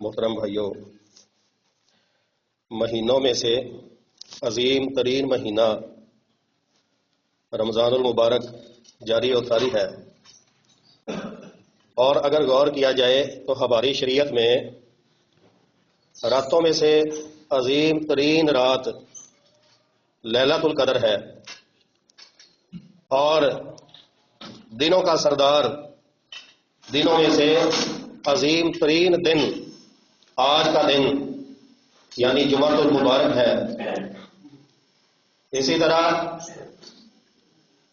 محترم بھائیوں، مہینوں میں سے عظیم ترین مہینہ رمضان المبارک جاری و ساری ہے، اور اگر غور کیا جائے تو ہماری شریعت میں راتوں میں سے عظیم ترین رات لیلۃ القدر ہے، اور دنوں کا سردار، دنوں میں سے عظیم ترین دن آج کا دن یعنی جمعۃ المبارک ہے۔ اسی طرح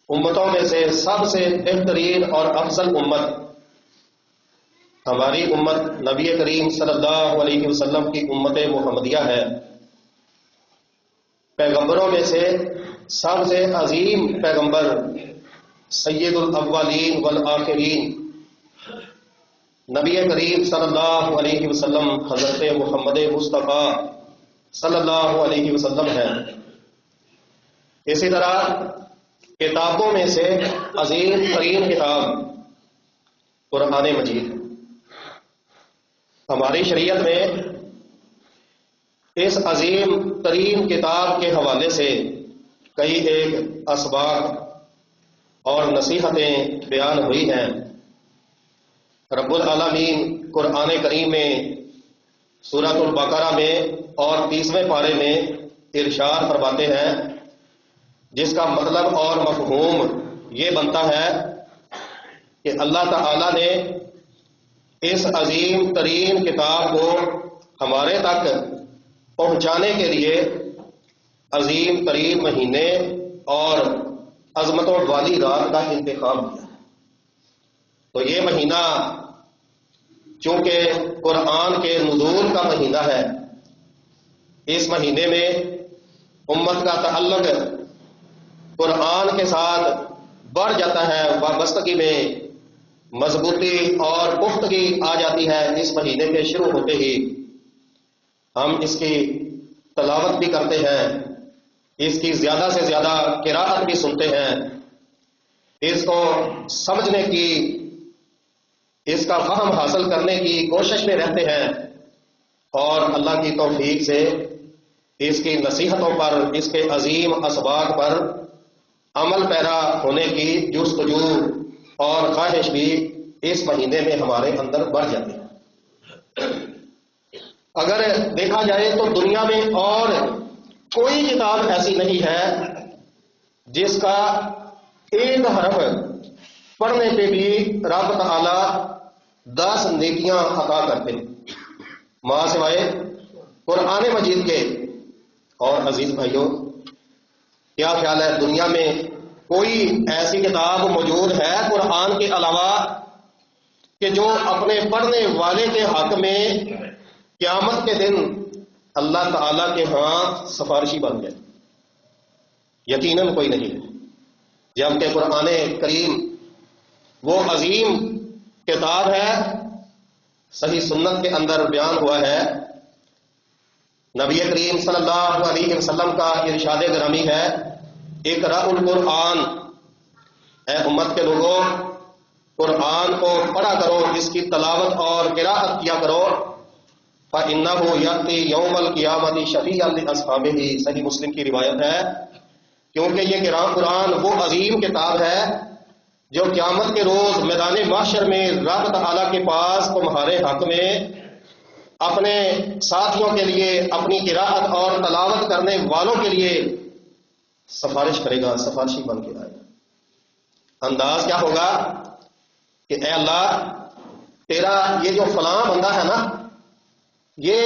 امتوں میں سے سب سے بہترین اور افضل امت ہماری امت نبی کریم صلی اللہ علیہ وسلم کی امت محمدیہ ہے۔ پیغمبروں میں سے سب سے عظیم پیغمبر سید الاولین والآخرین نبی کریم صلی اللہ علیہ وسلم حضرت محمد مصطفیٰ صلی اللہ علیہ وسلم ہے۔ اسی طرح کتابوں میں سے عظیم ترین کتاب قرآن مجید۔ ہماری شریعت میں اس عظیم ترین کتاب کے حوالے سے کئی ایک اسباق اور نصیحتیں بیان ہوئی ہیں۔ رب العالمین قرآن کریم میں سورۃ البقرہ میں اور 30ویں پارے میں ارشاد فرماتے ہیں، جس کا مطلب اور مفہوم یہ بنتا ہے کہ اللہ تعالی نے اس عظیم ترین کتاب کو ہمارے تک پہنچانے کے لیے عظیم ترین مہینے اور عظمتوں والی رات کا انتخاب کیا۔ تو یہ مہینہ چونکہ قرآن کے نزول کا مہینہ ہے، اس مہینے میں امت کا تعلق قرآن کے ساتھ بڑھ جاتا ہے، وابستگی میں مضبوطی اور پختگی آ جاتی ہے۔ اس مہینے کے شروع ہوتے ہی ہم اس کی تلاوت بھی کرتے ہیں، اس کی زیادہ سے زیادہ قراءت بھی سنتے ہیں، اس کو سمجھنے کی، اس کا فہم حاصل کرنے کی کوشش میں رہتے ہیں، اور اللہ کی توفیق سے اس کی نصیحتوں پر، اس کے عظیم اسباق پر عمل پیرا ہونے کی جستجو اور خواہش بھی اس مہینے میں ہمارے اندر بڑھ جاتی ہے۔ اگر دیکھا جائے تو دنیا میں اور کوئی کتاب ایسی نہیں ہے جس کا ایک حرف پڑھنے پہ بھی رب تعالی 10 نیکیاں عطا کرتے ہیں، ماں سوائے قرآن مجید کے۔ اور عزیز بھائیوں، کیا خیال ہے دنیا میں کوئی ایسی کتاب موجود ہے قرآن کے علاوہ کہ جو اپنے پڑھنے والے کے حق میں قیامت کے دن اللہ تعالی کے ہاں سفارشی بن جائے؟ یقیناً کوئی نہیں ہے، جبکہ قرآن کریم وہ عظیم کتاب ہے، صحیح سنت کے اندر بیان ہوا ہے، نبی کریم صلی اللہ علیہ وسلم کا ارشاد گرامی ہے، اقرأ القرآن، اے امت کے لوگوں قرآن کو پڑھا کرو، اس کی تلاوت اور قراءت کیا کرو، فَإِنَّهُ يَأْتِي يَوْمَ الْقِيَامَةِ شَفِيعًا لِأَصْحَابِهِ، صحیح مسلم کی روایت ہے، کیونکہ یہ قرآن وہ عظیم کتاب ہے جو قیامت کے روز میدان محشر میں رب تعالیٰ کے پاس تمہارے حق میں اپنے ساتھیوں کے لیے، اپنی قراءت اور تلاوت کرنے والوں کے لیے سفارش کرے گا، سفارشی بن کے آئے گا۔ انداز کیا ہوگا کہ اے اللہ، تیرا یہ جو فلاں بندہ ہے نا، یہ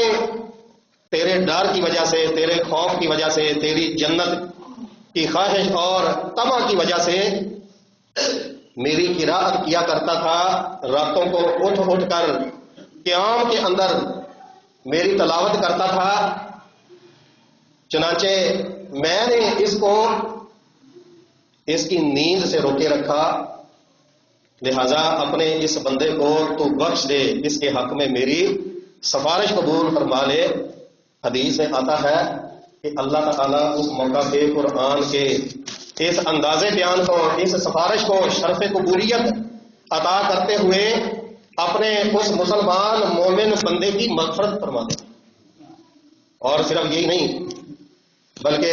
تیرے ڈر کی وجہ سے، تیرے خوف کی وجہ سے، تیری جنت کی خواہش اور طمع کی وجہ سے میری قراءت کیا کرتا تھا، راتوں کو اٹھ اٹھ کر قیام کے اندر میری تلاوت کرتا تھا، چنانچہ میں نے اس کو اس کی نیند سے روکے رکھا، لہذا اپنے اس بندے کو تو بخش دے، اس کے حق میں میری سفارش قبول فرما لے۔ حدیث میں آتا ہے کہ اللہ تعالیٰ اس موقع پہ قرآن کے اس انداز بیان کو، اس سفارش کو شرف قبولیت عطا کرتے ہوئے اپنے اس مسلمان مومن بندے کی مغفرت فرما دے. اور صرف یہی نہیں بلکہ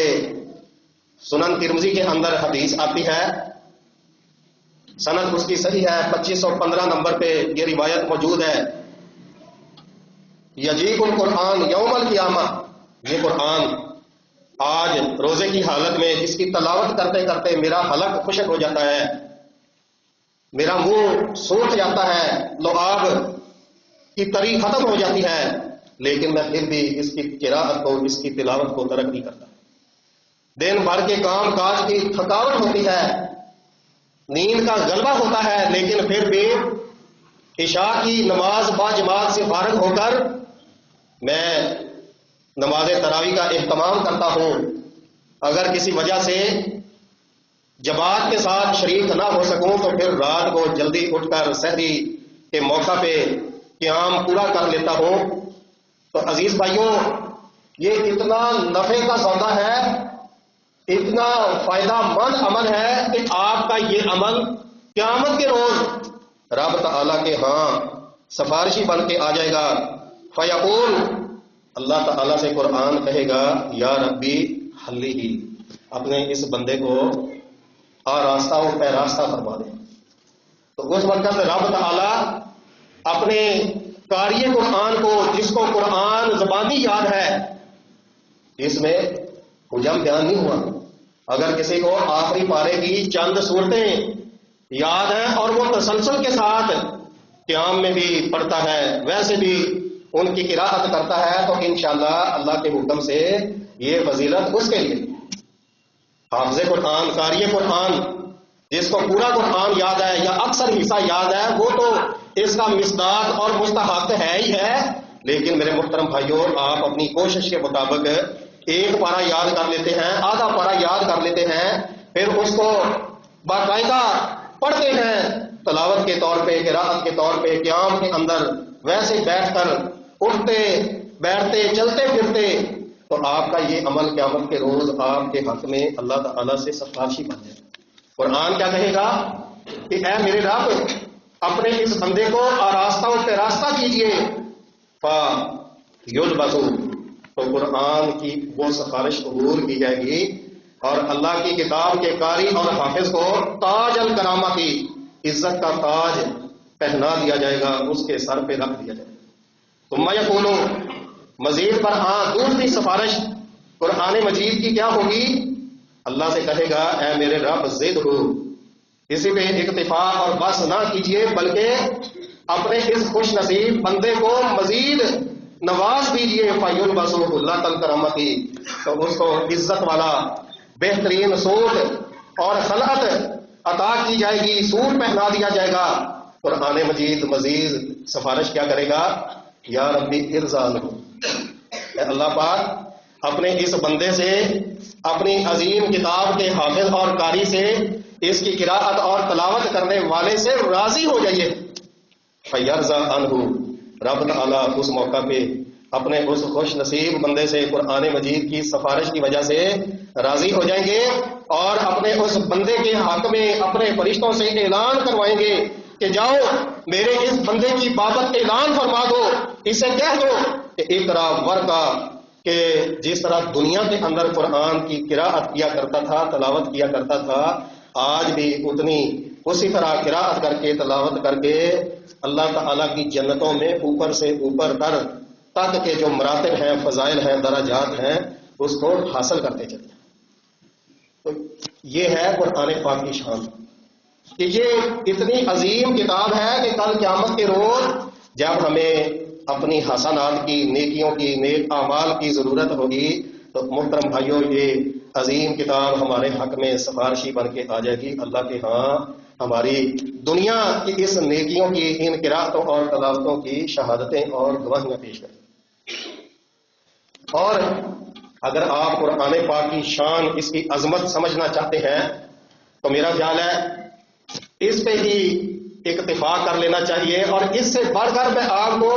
سنن ترمذی کے اندر حدیث آتی ہے، سند اس کی صحیح ہے، 2515 نمبر پہ یہ روایت موجود ہے. یجیب القرآن یوم القیامہ، یہ قرآن آج روزے کی حالت میں جس کی تلاوت کرتے کرتے میرا حلق خشک ہو جاتا ہے، میرا منہ سوکھ جاتا ہے، لعاب کی تری ختم ہو جاتی ہے، لیکن میں پھر بھی اس کی قراءت کو، اس کی تلاوت کو ترک نہیں کرتا. دن بھر کے کام کاج کی تھکاوٹ ہوتی ہے، نیند کا غلبہ ہوتا ہے، لیکن پھر بھی عشاء کی نماز با جماعت سے فارغ ہو کر میں نماز تراویح کا اہتمام کرتا ہوں. اگر کسی وجہ سے جماعت کے ساتھ شریک نہ ہو سکوں تو پھر رات کو جلدی اٹھ کر سحری کے موقع پہ قیام پورا کر لیتا ہوں. تو عزیز بھائیوں، یہ اتنا نفع کا سودا ہے، اتنا فائدہ مند عمل ہے کہ آپ کا یہ عمل قیامت کے روز رب تعالیٰ کے ہاں سفارشی بن کے آ جائے گا. فیقول، اللہ تعالیٰ سے قرآن کہے گا، یا ربی حلی ہی، اپنے اس بندے کو آراستہ و پیراستہ فرما دے. تو اس وقت رب تعالیٰ اپنے قاری قرآن کو، جس کو قرآن زبانی یاد ہے، اس میں حجم بیان نہیں ہوا. اگر کسی کو آخری پارے کی چند صورتیں یاد ہیں اور وہ تسلسل کے ساتھ قیام میں بھی پڑھتا ہے، ویسے بھی ان کی قراءت کرتا ہے، تو انشاءاللہ اللہ کے حکم سے یہ فضیلت اس کے لیے. حافظ قرآن، قاری قرآن، جس کو پورا قرآن یاد ہے یا اکثر حصہ یاد ہے، وہ تو اس کا مصداق اور مستحق ہے ہی ہے. لیکن میرے محترم بھائیوں، آپ اپنی کوشش کے مطابق ایک پارہ یاد کر لیتے ہیں، آدھا پارہ یاد کر لیتے ہیں، پھر اس کو باقاعدہ پڑھتے ہیں تلاوت کے طور پہ، قراءت کے طور پہ، قیام کے اندر ویسے بیٹھ کر اٹھتے بیٹھتے چلتے پھرتے، تو آپ کا یہ عمل قیامت کے روز آپ کے حق میں اللہ تعالیٰ سے سفارشی بن جائے. قرآن کیا کہے گا کہ اے میرے رب، اپنے اس بندے کو آراستہ و پیراستہ کیجئے. فَيُلْبَسُ، تو قرآن کی وہ سفارش قبول کی جائے گی اور اللہ کی کتاب کے قاری اور حافظ کو تاج الکرامہ کی، عزت کا تاج پہنا دیا جائے گا، اس کے سر پہ رکھ دیا جائے گا. ثم یقول، مزید پر دوسری سفارش قرآن مجید کی کیا ہوگی؟ اللہ سے کہے گا، اے میرے رب زد ہو، اسی پہ اکتفا اور بس نہ کیجئے، بلکہ اپنے اس خوش نصیب بندے کو مزید نواز دیجئے. فَيُلْبَسُ اللہ الکرامہ کی، تو اس کو عزت والا بہترین سوٹ اور خلعت عطا کی جائے گی، سوٹ پہنا دیا جائے گا. قرآن مجید مزید سفارش کیا کرے گا؟ یا ربی ارزان ہو، اے اللہ پاک اپنے اس بندے سے، اپنی عظیم کتاب کے حافظ اور قاری سے، اس کی قراءت اور تلاوت کرنے والے سے راضی ہو جائیے. فیرضا عنہ، رب تعالیٰ اس موقع پہ اپنے اس خوش نصیب بندے سے قرآن مجید کی سفارش کی وجہ سے راضی ہو جائیں گے اور اپنے اس بندے کے حق میں اپنے فرشتوں سے اعلان کروائیں گے کہ جاؤ میرے اس بندے کی بابت اعلان فرما دو، اسے کہہ دو کہ اقرا ورقا، کہ جس طرح دنیا کے اندر قرآن کی قراءت کیا کرتا تھا، تلاوت کیا کرتا تھا، آج بھی اسی طرح قراءت کر کے، تلاوت کر کے اللہ تعالیٰ کی جنتوں میں اوپر سے اوپر تک کے جو مراتب ہیں، فضائل ہیں، درجات ہیں، اس کو حاصل کرتے چلے. تو یہ ہے قرآن پاک کی شان کہ یہ اتنی عظیم کتاب ہے کہ کل قیامت کے روز جب ہمیں اپنی حسنات کی، نیکیوں کی، نیک اعمال کی ضرورت ہوگی تو محترم بھائیوں، یہ عظیم کتاب ہمارے حق میں سفارشی بن کے آ جائے گی. اللہ کے ہاں ہماری دنیا کی اس نیکیوں کی، ان قراءتوں اور تلاوتوں کی شہادتیں اور گواہیاں پیش کریں. اور اگر آپ قرآن پاک کی شان، اس کی عظمت سمجھنا چاہتے ہیں تو میرا خیال ہے اس پہ ہی اکتفا کر لینا چاہیے، اور اس سے بڑھ کر میں آپ کو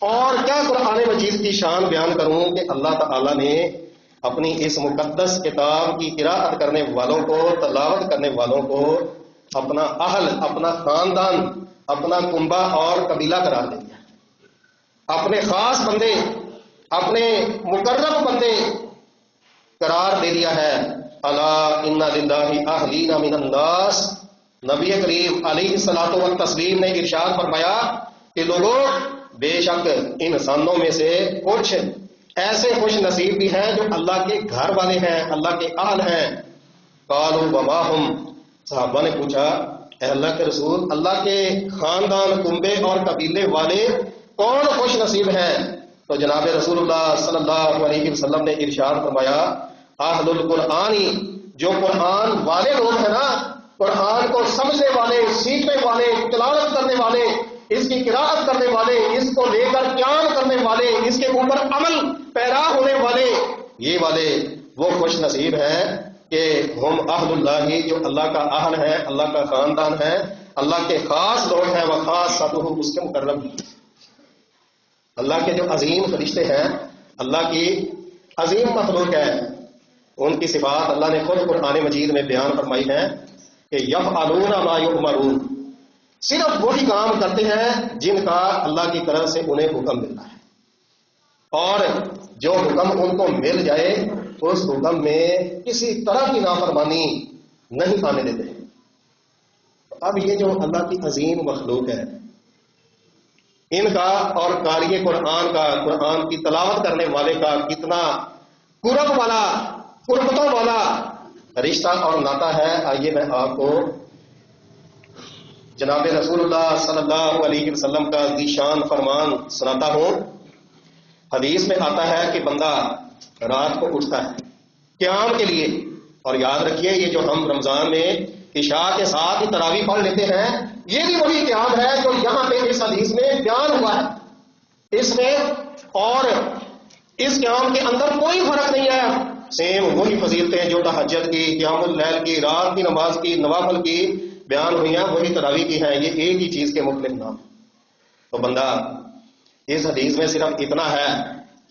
اور کیا قرآن مجید کی شان بیان کروں کہ اللہ تعالیٰ نے اپنی اس مقدس کتاب کی قراءت کرنے والوں کو، تلاوت کرنے والوں کو اپنا اہل، اپنا خاندان، اپنا کنبہ اور قبیلہ قرار دے دیا، اپنے خاص بندے، اپنے مقرب بندے قرار دے دیا ہے۔ الا ان للہ اہلین من الناس، نبی کریم علیہ الصلوۃ والتسلیم نے ارشاد فرمایا کہ لوگوں، بے شک انسانوں میں سے کچھ ایسے خوش نصیب بھی ہیں جو اللہ کے گھر والے ہیں، اللہ کے اہل ہیں۔ قالوا وما ہم، صحابہ نے پوچھا اے اللہ کے رسول، اللہ کے خاندان، کنبے اور قبیلے والے کون خوش نصیب ہیں؟ تو جناب رسول اللہ صلی اللہ علیہ وسلم نے ارشاد فرمایا اہل القرآنی، جو قرآن والے لوگ ہیں نا، قرآن کو سمجھنے والے، سیکھنے والے، تلاوت کرنے والے، اس کی قراءت کرنے والے، اس کو لے کر قیام کرنے والے، اس کے اوپر عمل پیرا ہونے والے، یہ والے وہ خوش نصیب ہیں کہ ہم اہل اللہ، جو اللہ کا اہل ہے، اللہ کا خاندان ہے، اللہ کے خاص لوگ ہیں، وہ خاص ساتھ اس کے مقرب، اللہ کے جو عظیم فرشتے ہیں، اللہ کی عظیم مخلوق ہے، ان کی صفات اللہ نے خود قرآن مجید میں بیان فرمائی ہے کہ یفعلون ما یؤمرون، صرف وہی کام کرتے ہیں جن کا اللہ کی طرف سے انہیں حکم ملتا ہے، اور جو حکم ان کو مل جائے اس حکم میں کسی طرح کی نافرمانی نہیں آنے دیتے۔ اب یہ جو اللہ کی عظیم مخلوق ہے، ان کا اور قاری قرآن کا، قرآن کی تلاوت کرنے والے کا کتنا قرب والا، قربتوں والا رشتہ اور ناتا ہے، آئیے میں آپ کو جناب رسول اللہ صلی اللہ علیہ وسلم کا ذیشان فرمان سناتا ہوں۔ حدیث میں آتا ہے کہ بندہ رات کو اٹھتا ہے قیام کے لیے، اور یاد رکھیے یہ جو ہم رمضان میں عشاء کے ساتھ ہی تراویح پڑھ لیتے ہیں، یہ بھی وہی قیام ہے جو یہاں پہ اس حدیث میں بیان ہوا ہے، اس میں اور اس قیام کے اندر کوئی فرق نہیں ہے، سیم وہی فضیلتیں جو تہجد کی، قیام اللیل کی، رات کی نماز کی، نوافل کی بیان ہوئی ہیں، وہی تراویح کی ہیں، یہ ایک ہی چیز کے مختلف نام۔ تو بندہ اس حدیث میں صرف اتنا ہے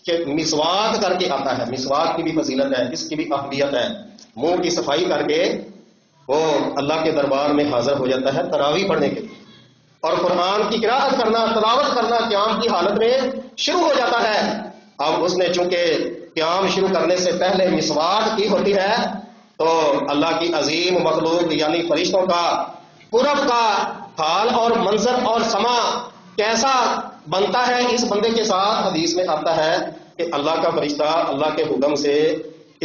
کہ مسواک کر کے آتا ہے، مسواک کی بھی فضیلت ہے، اس کی بھی اہمیت ہے، منہ کی صفائی کر کے وہ اللہ کے دربار میں حاضر ہو جاتا ہے تراویح پڑھنے کے لیے، اور قرآن کی قراءت کرنا، تلاوت کرنا قیام کی حالت میں شروع ہو جاتا ہے۔ اب اس نے چونکہ قیام شروع کرنے سے پہلے مسواک کی ہوتی ہے، تو اللہ کی عظیم مخلوق یعنی فرشتوں کا قرب کا حال اور منظر اور سما کیسا بنتا ہے اس بندے کے ساتھ، حدیث میں آتا ہے کہ اللہ کا فرشتہ اللہ کے حکم سے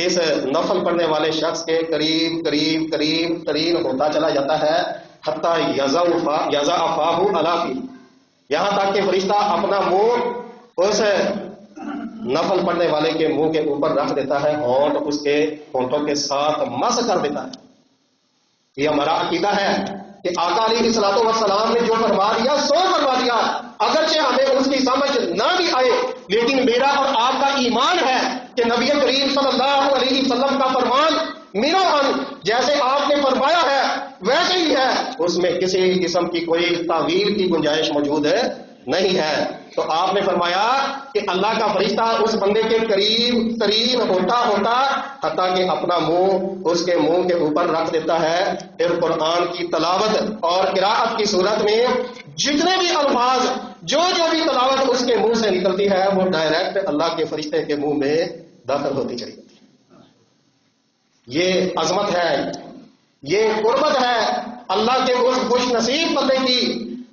اس نفل پڑھنے والے شخص کے قریب قریب قریب ترین ہوتا چلا جاتا ہے، حتیٰ یضع فاہ علی فیہ، یہاں تک کہ فرشتہ اپنا منہ اس نفل پڑھنے والے کے منہ کے اوپر رکھ دیتا ہے، ہونٹ اس کے ہونٹوں کے ساتھ مس کر دیتا ہے۔ یہ ہمارا عقیدہ ہے کہ آقا علیہ الصلوۃ والسلام نے جو فرما دیا سو فرما دیا، اگرچہ ہمیں اس کی سمجھ نہ بھی آئے، لیکن میرا اور آپ کا ایمان ہے کہ نبی کریم صلی اللہ علیہ وسلم کا فرمان میرا جیسے آپ نے فرمایا ہے ویسے ہی ہے، اس میں کسی قسم کی کوئی تعویل کی گنجائش موجود نہیں ہے۔ تو آپ نے فرمایا کہ اللہ کا فرشتہ اس بندے کے قریب ترین ہوتا حتیٰ کہ اپنا منہ اس کے منہ کے اوپر رکھ دیتا ہے، پھر قرآن کی تلاوت اور قراءت کی صورت میں جتنے بھی الفاظ جو بھی تلاوت اس کے منہ سے نکلتی ہے وہ ڈائریکٹ اللہ کے فرشتے کے منہ میں داخل ہوتی چلی جاتی ہے۔ یہ عظمت ہے، یہ قربت ہے اللہ کے اس خوش نصیب بندے کی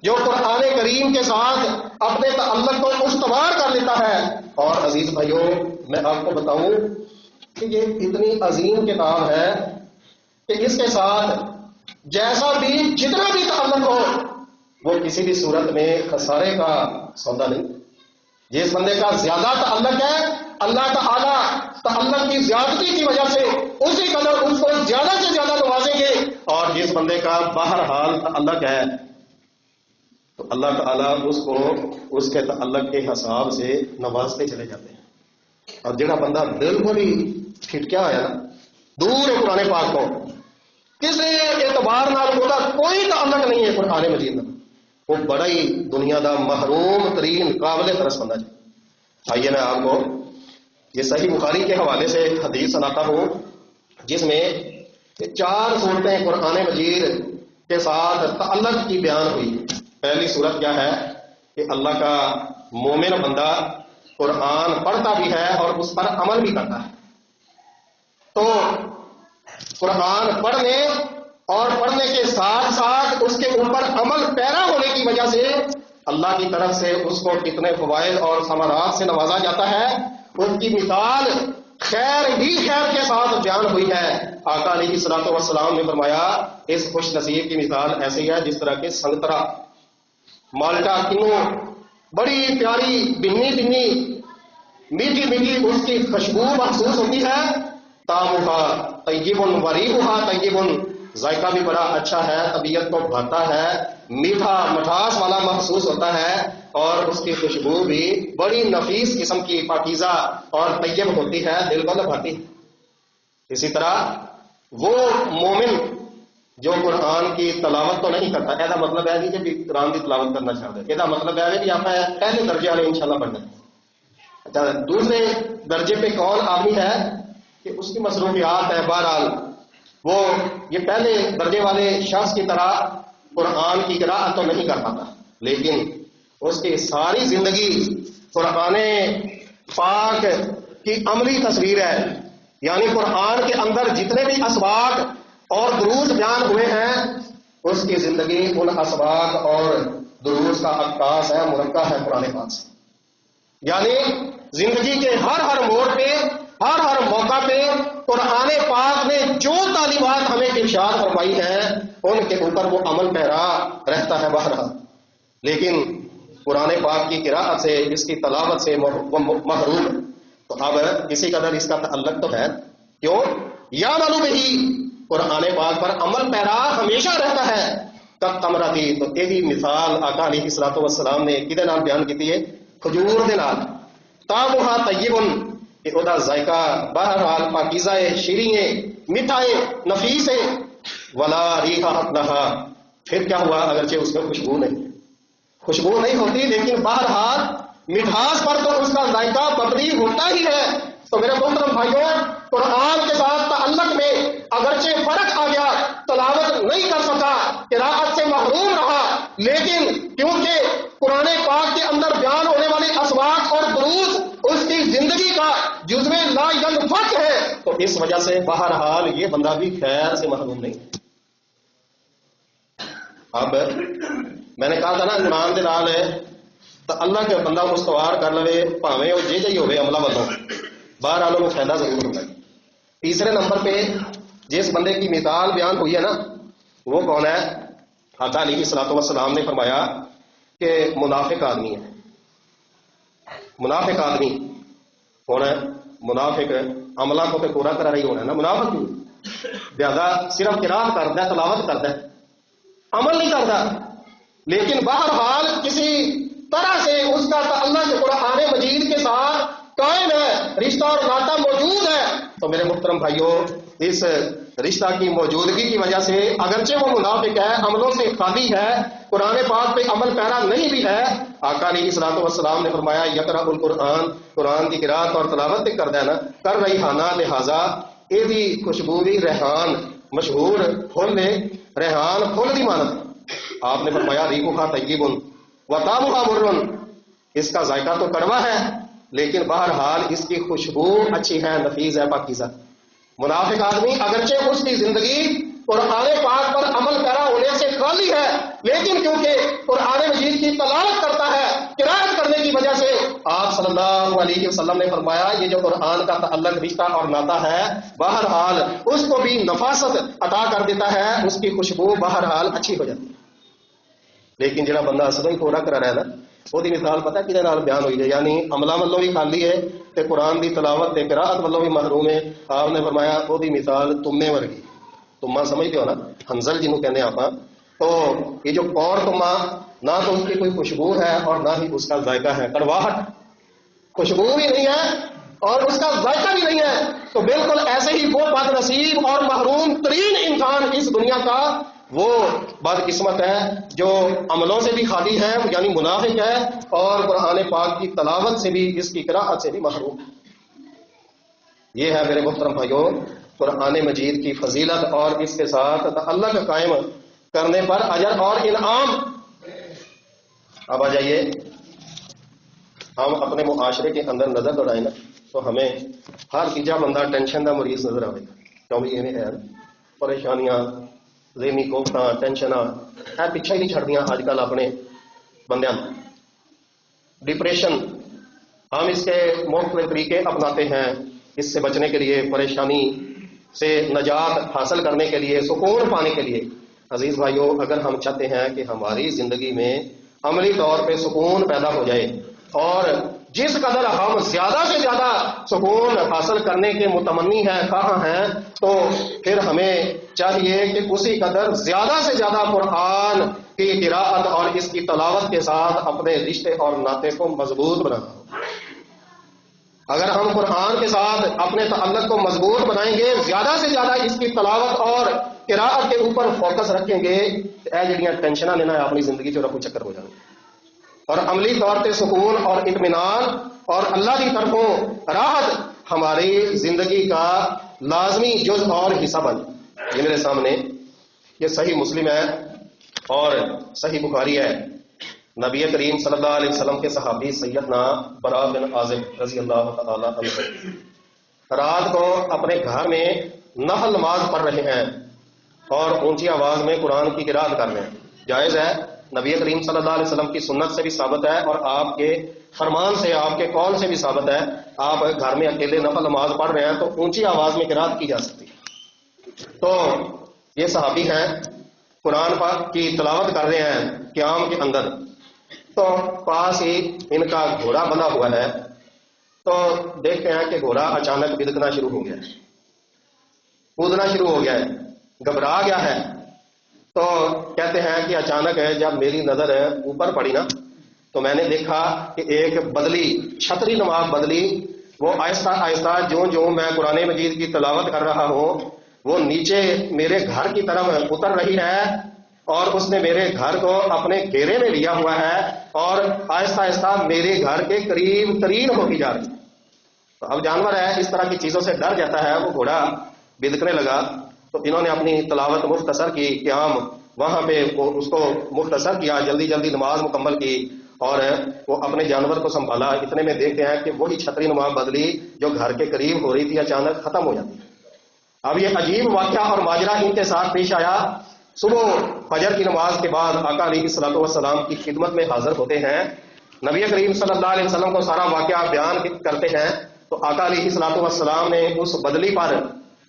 جو قرآن کریم کے ساتھ اپنے تعلق کو استوار کر لیتا ہے۔ اور عزیز بھائیوں، میں آپ کو بتاؤں کہ یہ اتنی عظیم کتاب ہے کہ اس کے ساتھ جیسا بھی جتنا بھی تعلق ہو وہ کسی بھی صورت میں خسارے کا سودا نہیں۔ جس بندے کا زیادہ تعلق ہے اللہ تعالی تعلق کی زیادتی کی وجہ سے اسی قدر اس کو زیادہ سے زیادہ نوازیں گے، اور جس بندے کا بہرحال تعلق ہے تو اللہ تعالیٰ اس کو اس کے تعلق کے حساب سے نوازتے چلے جاتے ہیں۔ اور جڑا بندہ بالکل ہی کھٹکیا ہوا نا، دور ہے قرآن پاک کو، کسی اعتبار نال ہوتا کوئی تعلق نہیں ہے قرآن مجید میں، وہ بڑا ہی دنیا دا محروم ترین قابل ترس بندہ ہے۔ آئیے میں آپ کو یہ صحیح بخاری کے حوالے سے حدیث سناتا ہوں جس میں 4 صورتیں قرآن مجید کے ساتھ تعلق کی بیان ہوئی۔ پہلی صورت کیا ہے کہ اللہ کا مومن بندہ قرآن پڑھتا بھی ہے اور اس پر عمل بھی کرتا ہے۔ تو قرآن پڑھنے اور پڑھنے کے ساتھ ساتھ اس کے اوپر عمل پیرا ہونے کی وجہ سے اللہ کی طرف سے اس کو کتنے فوائد اور ثمرات سے نوازا جاتا ہے، ان کی مثال خیر ہی خیر کے ساتھ بیان ہوئی ہے۔ آقا علیہ الصلوۃ والسلام نے فرمایا اس خوش نصیب کی مثال ایسی ہے جس طرح کے سنگترا، مالٹا، کنو، بڑی پیاری بنی بنی میٹھی میٹھی اس کی خوشبو محسوس ہوتی ہے۔ طعمھا طیب وریحھا طیب، ذائقہ بھی بڑا اچھا ہے، طبیعت کو بھاتا ہے، میٹھا مٹھاس والا محسوس ہوتا ہے، اور اس کی خوشبو بھی بڑی نفیس قسم کی پاکیزہ اور طیب ہوتی ہے، دل کو لبھاتی ہے۔ اسی طرح وہ مومن جو قرآن کی تلاوت تو نہیں کرتا، ایسا مطلب ہے کہ بھی قرآن کی تلاوت کرنا چاہتے ہیں، یہ مطلب ہے کہ آپ پہلے درجے والے انشاءاللہ پڑھنا ہے۔ اچھا، دوسرے درجے پہ کون آدمی ہے کہ اس کی مصروفیات ہے، بہرحال وہ یہ پہلے درجے والے شخص کی طرح قرآن کی قراءت تو نہیں کر پاتا، لیکن اس کی ساری زندگی قرآن پاک کی عملی تصویر ہے۔ یعنی قرآن کے اندر جتنے بھی اسباق اور دروس بیان ہوئے ہیں، اس کی زندگی ان اسباق اور دروس کا عکاس ہے، مرکب ہے قرآن پاک سے۔ یعنی زندگی کے ہر موڑ پہ، ہر موقع پہ قرآن پاک نے جو تعلیمات ہمیں ارشاد فرمائی ہیں ان کے اوپر وہ عمل پیرا رہتا ہے بہرحال۔ لیکن قرآن پاک کی قراءت سے، اس کی تلاوت سے وہ محروم ہے۔ تو اب کسی قدر اس کا تعلق تو ہے، کیوں؟ یا معلوم ہی قرآن پاک پر عمل پیرا ہمیشہ رہتا ہے۔ تب تمراتی، تو یہ مثال آقا علیہ الصلوۃ والسلام نے کدے نال بیان کی ہے؟ کھجور دے نال۔ طعمھا طیب، کہ وہ ذائقہ بہرحال پاکیزہ ہے، شیریں ہے، میٹھا ہے، نفیس ہے۔ ولا ریح لہا، پھر کیا ہوا؟ اگرچہ اس میں خوشبو نہیں ہوتی، لیکن بہرحال مٹھاس پر تو اس کا ذائقہ مبنی ہوتا ہی ہے۔ تو میرے محترم بھائیوں، قرآن کے ساتھ تعلق میں اگرچہ فرق آ گیا، تلاوت نہیں کر سکا، قراءت سے محروم رہا، لیکن کیونکہ قرآن پاک کے اندر بیان ہونے والے اسباق اور دروس اس کی زندگی کا جزو لا ینفک ہے، تو اس وجہ سے بہرحال یہ بندہ بھی خیر سے محروم نہیں۔ اب میں نے کہا تھا نا، ایمان دے نال تو اللہ کے بندہ استوار کر لے، بھاویں وہ جی ہوئے عملہ والوں، بہرحال وہ فائدہ ضرور ہوتا ہے۔ تیسرے نمبر پہ جس بندے کی مثال بیان ہوئی ہے نا، وہ کون ہے؟ آقا علیہ الصلوۃ والسلام نے فرمایا کہ منافق آدمی ہے۔ منافق آدمی کون ہے؟ منافق عملہ کو پہ پورا کرا رہی ہونا ہے نا، منافق نہیں، زیادہ صرف قراءت کرتا ہے، تلاوت کرتا ہے، عمل نہیں کرتا، لیکن بہرحال کسی طرح سے اس کا تعلق قرآن مجید کے ساتھ قائم ہے، رشتہ اور ناطہ موجود ہے۔ تو میرے محترم بھائیوں، اس رشتہ کی موجودگی کی وجہ سے اگرچہ وہ منافق ہے، عملوں سے خالی ہے، قرآن پاک پہ عمل پیرا نہیں بھی ہے، آقا علیہ الصلوۃ والسلام نے فرمایا یقرأ القرآن، قرآن کی قراءت اور تلاوت کر دینا، کر رہی ہانا لہذا یہ بھی خوشبو بھی ریحان، مشہور پھول ہے، ریحان پھول دی مانت۔ آپ نے فرمایا ریحھا طیب وطعمھا مر، اس کا ذائقہ تو کڑوا ہے لیکن بہرحال اس کی خوشبو اچھی ہے، نفیس ہے، پاکیزہ۔ منافق آدمی اگرچہ اس کی زندگی قرآن پاک پر عمل پیرا ہونے سے خالی ہے، لیکن کیونکہ قرآن مجید کی تلاوت کرتا ہے، قراءت کرنے کی وجہ سے آپ صلی اللہ علیہ وسلم نے فرمایا یہ جو قرآن کا تعلق رشتہ اور ناطہ ہے بہرحال اس کو بھی نفاست عطا کر دیتا ہے، اس کی خوشبو بہرحال اچھی ہو جاتی ہے۔ لیکن جڑا بندہ اصل ہی تھوڑا کرا رہا ہے نا، وہ مثال پتہ کہنے نال بیان ہوئی ہے، یعنی عملہ والوں بھی خالی ہے تے قرآن دی تلاوت تے قراءت والوں بھی محروم ہے۔ آپ نے فرمایا وہ دی مثال تمے ورگی، تما سمجھتے ہو نا، ہنزل جنوں کہنے آپ، تو یہ جو کور تما، نہ تو اس کی کوئی خوشبو ہے اور نہ ہی اس کا ذائقہ ہے، کڑواہٹ، خوشبو بھی نہیں ہے اور اس کا ذائقہ بھی نہیں ہے، تو بالکل ایسے ہی وہ بد نصیب اور محروم ترین انسان اس دنیا کا وہ بد قسمت ہے جو عملوں سے بھی خالی ہے، یعنی منافق ہے، اور قرآن پاک کی تلاوت سے بھی، اس کی قراءت سے بھی محروم ہے۔ یہ ہے میرے محترم بھائیوں قرآن مجید کی فضیلت اور اس کے ساتھ اللہ کا قائم کرنے پر اجر اور انعام۔ اب آ جائیے ہم اپنے معاشرے کے اندر نظر دوڑائیں نا تو ہمیں ہر تیجا بندہ ٹینشن کا مریض نظر آئے گا، کیونکہ یہ ہے پریشانیاں، ذہنی کوفتاں، ٹینشناں اے پیچھے ہی نہیں چھڑدیاں آج کل اپنے بندیاں۔ ڈپریشن، ہم اس کے مختلف طریقے اپناتے ہیں اس سے بچنے کے لیے، پریشانی سے نجات حاصل کرنے کے لیے، سکون پانے کے لیے۔ عزیز بھائیوں، اگر ہم چاہتے ہیں کہ ہماری زندگی میں عملی طور پہ سکون پیدا ہو جائے، اور جس قدر ہم زیادہ سے زیادہ سکون حاصل کرنے کے متمنی ہیں، کہاں ہیں، تو پھر ہمیں چاہیے کہ اسی قدر زیادہ سے زیادہ قرآن کی قراءت اور اس کی تلاوت کے ساتھ اپنے رشتے اور ناطے کو مضبوط بنانا ہو۔ اگر ہم قرآن کے ساتھ اپنے تعلق کو مضبوط بنائیں گے، زیادہ سے زیادہ اس کی تلاوت اور قراءت کے اوپر فوکس رکھیں گے، تو اے جڑیاں ٹینشناں نے نا اپنی زندگی چ رفو چکر ہو جائیں گے، اور عملی طور پہ سکون اور اطمینان اور اللہ کی طرفوں راحت ہماری زندگی کا لازمی جز اور حصہ بن جائے۔ یہ میرے سامنے یہ صحیح مسلم ہے اور صحیح بخاری ہے۔ نبی کریم صلی اللہ علیہ وسلم کے صحابی سیدنا برا بن عازب رضی اللہ تعالی عنہ رات کو اپنے گھر میں نفل نماز پڑھ رہے ہیں اور اونچی آواز میں قرآن کی قراءت کر رہے ہیں۔ جائز ہے، نبی کریم صلی اللہ علیہ وسلم کی سنت سے بھی ثابت ہے اور آپ کے فرمان سے، آپ کے قول سے بھی ثابت ہے۔ آپ گھر میں اکیلے نفل نماز پڑھ رہے ہیں تو اونچی آواز میں قراءت کی جا سکتی ہے۔ تو یہ صحابی ہیں، قرآن پاک کی تلاوت کر رہے ہیں قیام کے اندر، تو پاس ہی ان کا گھوڑا بندھا ہوا ہے، تو دیکھتے ہیں کہ گھوڑا اچانک بدکنا شروع ہو گیا ہے، کودنا شروع ہو گیا ہے، گھبرا گیا ہے۔ تو کہتے ہیں کہ اچانک جب میری نظر اوپر پڑی نا تو میں نے دیکھا کہ ایک بدلی، چھتری نما بدلی، وہ آہستہ آہستہ جو میں قرآن مجید کی تلاوت کر رہا ہوں وہ نیچے میرے گھر کی طرف اتر رہی ہے، اور اس نے میرے گھر کو اپنے گھیرے میں لیا ہوا ہے اور آہستہ آہستہ میرے گھر کے قریب ترین ہوتی جا رہی ہے۔ تو اب جانور ہے، اس طرح کی چیزوں سے ڈر جاتا ہے، وہ گھوڑا بدکنے لگا، تو انہوں نے اپنی تلاوت مختصر کی، قیام وہاں پہ اس کو مختصر کیا، جلدی جلدی نماز مکمل کی، اور وہ اپنے جانور کو سنبھالا۔ اتنے میں دیکھتے ہیں کہ وہی چھتری نما بدلی جو گھر کے قریب ہو رہی تھی اچانک ختم ہو جاتی ہے۔ اب یہ عجیب واقعہ اور ماجرا ان کے ساتھ پیش آیا۔ صبح فجر کی نماز کے بعد آقا علیہ الصلوۃ والسلام کی خدمت میں حاضر ہوتے ہیں، نبی کریم صلی اللہ علیہ وسلم کو سارا واقعہ بیان کرتے ہیں، تو آقا علیہ الصلوۃ والسلام نے اس بدلی پر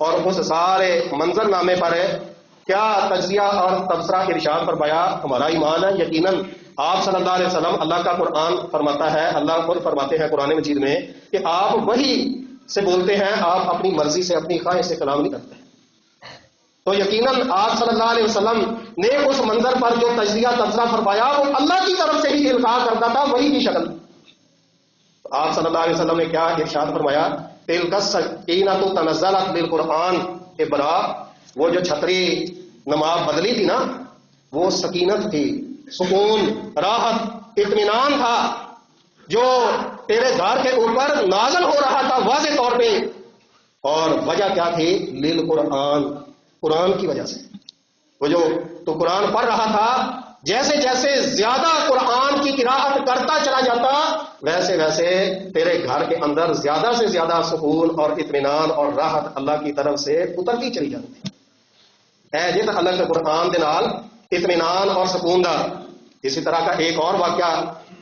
اور اس سارے منظر نامے پر کیا تجزیہ اور تبصرہ ارشاد فرمایا؟ ہمارا ایمان ہے یقیناً آپ صلی اللہ علیہ وسلم، اللہ کا قرآن فرماتا ہے، اللہ خود فرماتے ہیں قرآن مجید میں کہ آپ وحی سے بولتے ہیں، آپ اپنی مرضی سے، اپنی خواہش سے کلام نہیں کرتے۔ تو یقیناً آپ صلی اللہ علیہ وسلم نے اس منظر پر جو تجزیہ تبصرہ فرمایا وہ اللہ کی طرف سے ہی القاء کرتا تھا، وحی کی شکل۔ آپ صلی اللہ علیہ وسلم نے کیا ارشاد فرمایا؟ تلک السکینۃ تنزلت بالقرآن، کہ برا وہ جو چھتری نما بدلی تھی نا، وہ سکینت تھی، سکون، راحت، اطمینان تھا جو تیرے گھر کے اوپر نازل ہو رہا تھا واضح طور پہ، اور وجہ کیا تھی؟ للقرآن، قرآن کی وجہ سے۔ وہ جو تو قرآن پڑھ رہا تھا، جیسے جیسے زیادہ قرآن کی قراءت کرتا چلا جاتا ویسے ویسے تیرے گھر کے اندر زیادہ سے زیادہ سکون اور اطمینان اور راحت اللہ کی طرف سے اترتی چلی جاتی ہے جی۔ اللہ کے قرآن دے نال اطمینان اور سکون دا۔ اسی طرح کا ایک اور واقعہ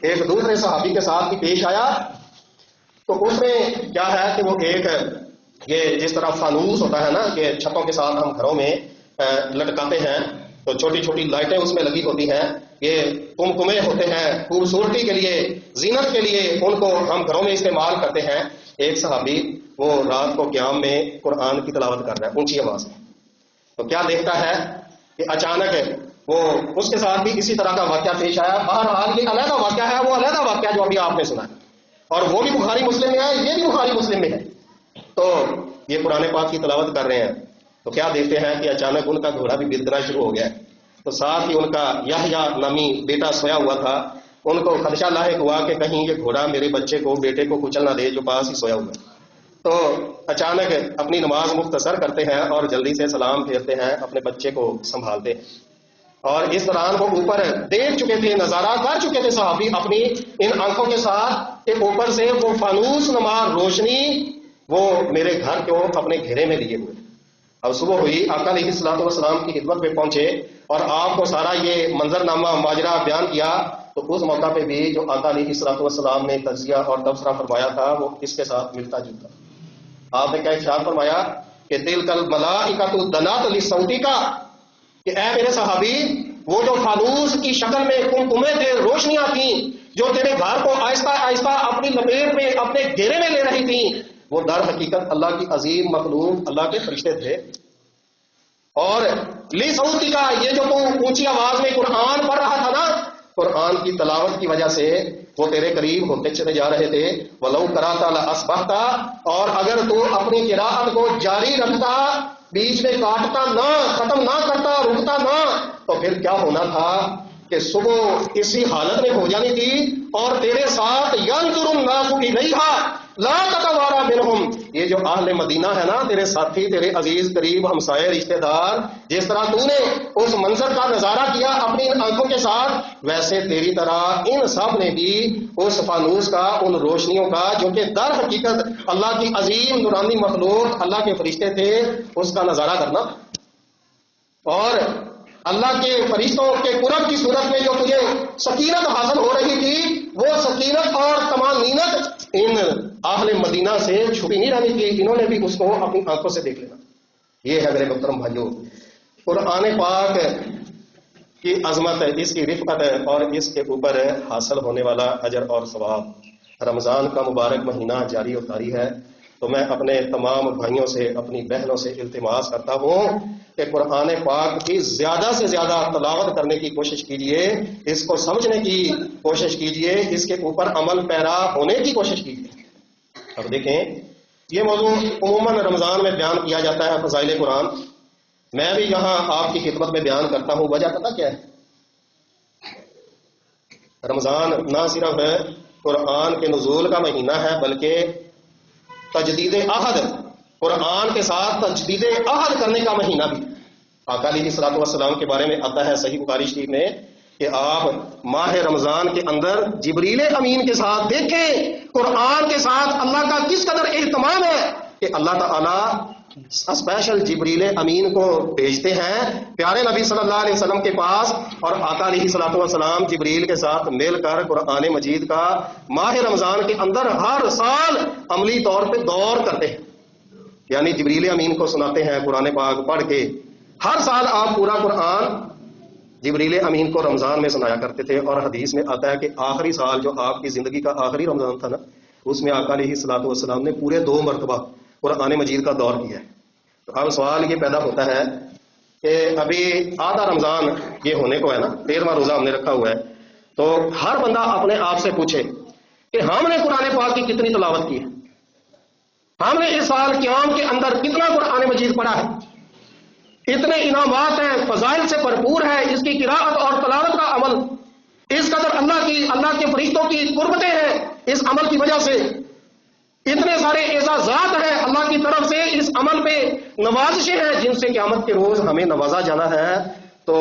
ایک دوسرے صحابی کے ساتھ بھی پیش آیا، تو اس میں کیا ہے کہ وہ ایک یہ جس طرح فانوس ہوتا ہے نا کہ چھتوں کے ساتھ ہم گھروں میں لٹکاتے ہیں، تو چھوٹی چھوٹی لائٹیں اس میں لگی ہوتی ہیں، یہ کمکمے ہوتے ہیں خوبصورتی کے لیے، زینت کے لیے، ان کو ہم گھروں میں استعمال کرتے ہیں۔ ایک صحابی وہ رات کو قیام میں قرآن کی تلاوت کر رہا ہے اونچی آواز میں، تو کیا دیکھتا ہے کہ اچانک وہ اس کے ساتھ بھی اسی طرح کا واقعہ پیش آیا۔ بہرحال یہ علیحدہ واقعہ ہے، وہ علیحدہ واقعہ جو ابھی آپ نے سنا ہے، اور وہ بھی بخاری مسلم میں ہے، یہ بھی بخاری مسلم میں ہے۔ تو یہ قرآن پاک کی تلاوت کر رہے ہیں، تو کیا دیکھتے ہیں کہ اچانک ان کا گھوڑا بھی بدکنا شروع ہو گیا ہے، تو ساتھ ہی ان کا یحییٰ نامی بیٹا سویا ہوا تھا، ان کو خدشہ لاحق ہوا کہ کہیں یہ گھوڑا میرے بچے کو، بیٹے کو کچل نہ دے جو پاس ہی سویا ہوا ہے۔ تو اچانک اپنی نماز مختصر کرتے ہیں اور جلدی سے سلام پھیرتے ہیں، اپنے بچے کو سنبھالتے ہیں۔ اور اس دوران وہ اوپر دیکھ چکے تھے، نظارہ کر چکے تھے صحابی اپنی ان آنکھوں کے ساتھ کہ اوپر سے وہ فانوس نما روشنی وہ میرے گھر کو اپنے گھیرے میں لیے ہوئے۔ اب صبح ہوئی، آقا علیہ الصلوۃ والسلام کی خدمت پہ پہنچے اور آپ کو سارا یہ منظرنامہ ماجرا بیان کیا، تو اس موقع پہ بھی جو آقا علیہ الصلوۃ والسلام نے تجزیہ اور تبصرہ فرمایا تھا وہ اس کے ساتھ ملتا جلتا۔ آپ نے کیا ارشاد فرمایا کہ تلک الملائکۃ دنات لصوتک، کہ اے میرے صحابی وہ جو فانوس کی شکل میں قمقمے تھے، روشنیاں تھیں جو تیرے گھر کو آہستہ آہستہ اپنی لپیٹ میں اپنے گھیرے میں لے رہی تھیں، وہ در حقیقت اللہ کی عظیم مخلوق اللہ کے فرشتے تھے۔ اور لصوتک، یہ جو تو اونچی آواز میں قرآن پڑھ رہا تھا نا، قرآن کی تلاوت کی وجہ سے وہ تیرے قریب ہوتے چلے جا رہے تھے۔ وَلَوْ قَرَأْتَ لَأَصْبَحْتَ، اور اگر تو اپنی قراءت کو جاری رکھتا، بیچ میں کاٹتا نہ، ختم نہ کرتا، رکتا نہ، تو پھر کیا ہونا تھا کہ صبح اسی حالت میں ہو جانی تھی، اور تیرے ساتھ يَنظُرُ النَّاسُ إِلَيْهَا لَا تَتَوَارَى مِنْهُمْ، یہ جو اہل مدینہ ہے نا، تیرے ساتھی، تیرے عزیز قریب ہمسائے رشتہ دار، جس طرح تو نے اس منظر کا نظارہ کیا اپنی ان آنکھوں کے ساتھ، ویسے تیری طرح ان سب نے بھی اس فانوس کا، ان روشنیوں کا جو کہ در حقیقت اللہ کی عظیم نورانی مخلوق اللہ کے فرشتے تھے، اس کا نظارہ کرنا۔ اور اللہ کے فرشتوں کے قرب کی صورت میں جو تجھے سکینت حاصل ہو رہی تھی، وہ سکینت اور طمانینت ان اہل مدینہ سے چھپی نہیں رہنی تھی، انہوں نے بھی اس کو اپنی آنکھوں سے دیکھ لینا۔ یہ ہے میرے محترم بھائیوں، قرآن پاک کی عظمت، اس کی رفعت اور اس کے اوپر حاصل ہونے والا اجر اور ثواب۔ رمضان کا مبارک مہینہ جاری و طاری ہے، تو میں اپنے تمام بھائیوں سے، اپنی بہنوں سے التماس کرتا ہوں کہ قرآن پاک کی زیادہ سے زیادہ تلاوت کرنے کی کوشش کیجئے، اس کو سمجھنے کی کوشش کیجئے، اس کے اوپر عمل پیرا ہونے کی کوشش کیجئے۔ اب دیکھیں، یہ موضوع عموماً رمضان میں بیان کیا جاتا ہے، فضائل قرآن، میں بھی یہاں آپ کی خدمت میں بیان کرتا ہوں۔ وجہ پتہ کیا ہے؟ رمضان نہ صرف قرآن کے نزول کا مہینہ ہے، بلکہ تجدید عہد، قرآن کے ساتھ تجدید عہد کرنے کا مہینہ بھی۔ آقا علیہ الصلوۃ والسلام کے بارے میں آتا ہے صحیح بخاری شریف میں کہ آپ ماہ رمضان کے اندر جبریل امین کے ساتھ دیکھیں قرآن کے ساتھ اللہ کا کس قدر اہتمام ہے کہ اللہ تعالیٰ اسپیشل جبریل امین کو بھیجتے ہیں پیارے نبی صلی اللہ علیہ وسلم کے پاس، اور آقا علیہ الصلوۃ والسلام جبریل کے ساتھ مل کر قرآن مجید کا ماہ رمضان کے اندر ہر سال عملی طور پہ دور کرتے ہیں، یعنی جبریل امین کو سناتے ہیں قرآن پاک پڑھ کے۔ ہر سال آپ پورا قرآن جبریل امین کو رمضان میں سنایا کرتے تھے، اور حدیث میں آتا ہے کہ آخری سال جو آپ کی زندگی کا آخری رمضان تھا نا، اس میں آقا علیہ الصلوۃ والسلام نے پورے 2 مرتبہ قرآن مجید کا دور کیا ہے۔ تو اب سوال یہ پیدا ہوتا ہے کہ ابھی آدھا رمضان یہ ہونے کو ہے نا، 13واں روزہ ہم نے رکھا ہوا ہے، تو ہر بندہ اپنے آپ سے پوچھے کہ ہم نے قرآن پاک کی کتنی تلاوت کی ہے، ہم نے اس سال قیام کے اندر کتنا قرآن مجید پڑھا ہے، اتنے انعامات ہیں، فضائل سے بھرپور ہے اس کی قراءت اور تلاوت کا عمل، اس قدر اللہ کے فرشتوں کی قربتیں ہیں اس عمل کی وجہ سے، اتنے سارے اعزازات ہیں اللہ کی طرف سے، اس عمل پہ نوازشیں ہیں جن سے قیامت کے روز ہمیں نوازا جانا ہے۔ تو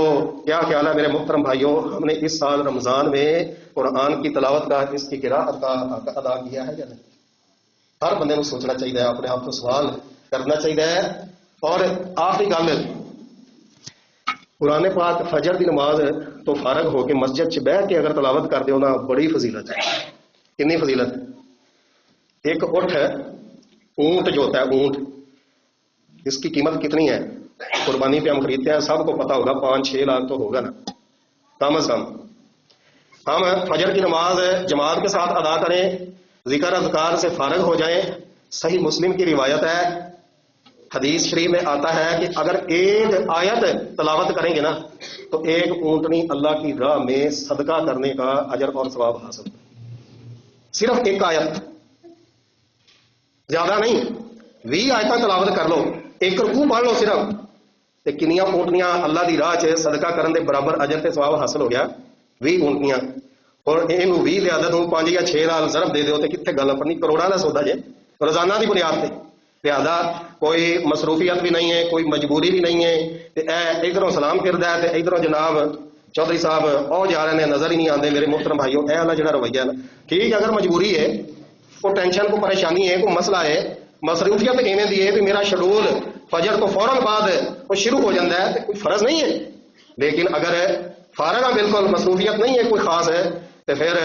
کیا خیال ہے میرے محترم بھائیوں، ہم نے اس سال رمضان میں قرآن کی تلاوت کا، اس کی قراءت کا حق ادا کیا ہے یا نہیں؟ ہر بندے کو سوچنا چاہیے، اپنے آپ کو سوال کرنا چاہیے۔ اور آخری گل، قرآن پاک فجر کی نماز تو فارغ ہو کے مسجد چ بہ کے اگر تلاوت کر دیو نا، بڑی فضیلت ہے۔ کنی فضیلت؟ ایک اٹھ ہے، اونٹ جو ہوتا ہے اونٹ، اس کی قیمت کتنی ہے؟ قربانی پہ ہم خریدتے ہیں، سب کو پتا ہوگا 5-6 لاکھ تو ہوگا نا کم از کم۔ ہم فجر کی نماز جماعت کے ساتھ ادا کریں، ذکر اذکار سے فارغ ہو جائیں۔ صحیح مسلم کی روایت ہے، حدیث شریف میں آتا ہے کہ اگر ایک آیت تلاوت کریں گے نا تو ایک اونٹنی اللہ کی راہ میں صدقہ کرنے کا اجر اور ثواب حاصل ہے۔ صرف ایک آیت، زیادہ نہیں، 20 آیتاں تلاوت کر لو، ایک رکوع پڑھ لو صرف، تے کنیاں اونٹنیاں اللہ دی راہ چ صدقہ کرن دے برابر اجر تے ثواب حاصل ہو گیا۔ 20 اونٹنیاں، اور اینو 20 دی عدد نوں 5 یا 6 نال ضرب دے دیو تے کتنے گل اپنی کروڑاں دا سودا جے روزانہ دی بنیاد تے۔ لہذا کوئی مصروفیت بھی نہیں ہے، کوئی مجبوری بھی نہیں ہے کہ اے ادھروں سلام کردا ہے تے ادھروں جناب چودھری صاحب او جا رہے ہیں نظر ہی نہیں آتے. میرے محترم بھائیو، اے والا جڑا رویہ ہے نا، ٹھیک ہے اگر مجبوری ہے، کوئی ٹینشن کو پریشانی ہے، کوئی مسئلہ ہے، مصروفیت ایویں دی ہے کہ میرا شیڈول فجر تو فوراً بعد وہ شروع ہو جاتا ہے تو کوئی فرض نہیں ہے. لیکن اگر فارغ بالکل مصروفیت نہیں ہے کوئی خاص ہے تو پھر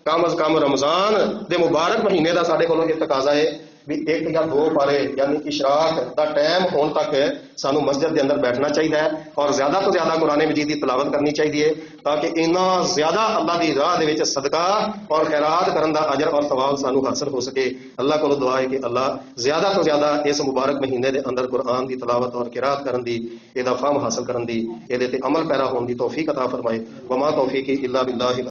کم از کم رمضان دے مبارک مہینے دا ساڈے کولوں یہ تقاضا ہے بھی 1 یا 2 پارے یعنی اشراق دا ٹائم ہون تک سانو مسجد دے اندر بیٹھنا چاہیے اور زیادہ تو زیادہ قرآن مجید کی تلاوت کرنی چاہیے تاکہ اتنا زیادہ اللہ دی راہ دے وچ صدقہ اور خیرات کرن دا اجر اور ثواب سانو حاصل ہو سکے. اللہ کو دعا ہے کہ اللہ زیادہ تو زیادہ اس مبارک مہینے دے اندر قرآن دی تلاوت اور قرات کرن دی ادا فہم حاصل کرن دی تے عمل پیرا ہون دی توفیق عطا فرمائے. وما توفیقی الا باللہ.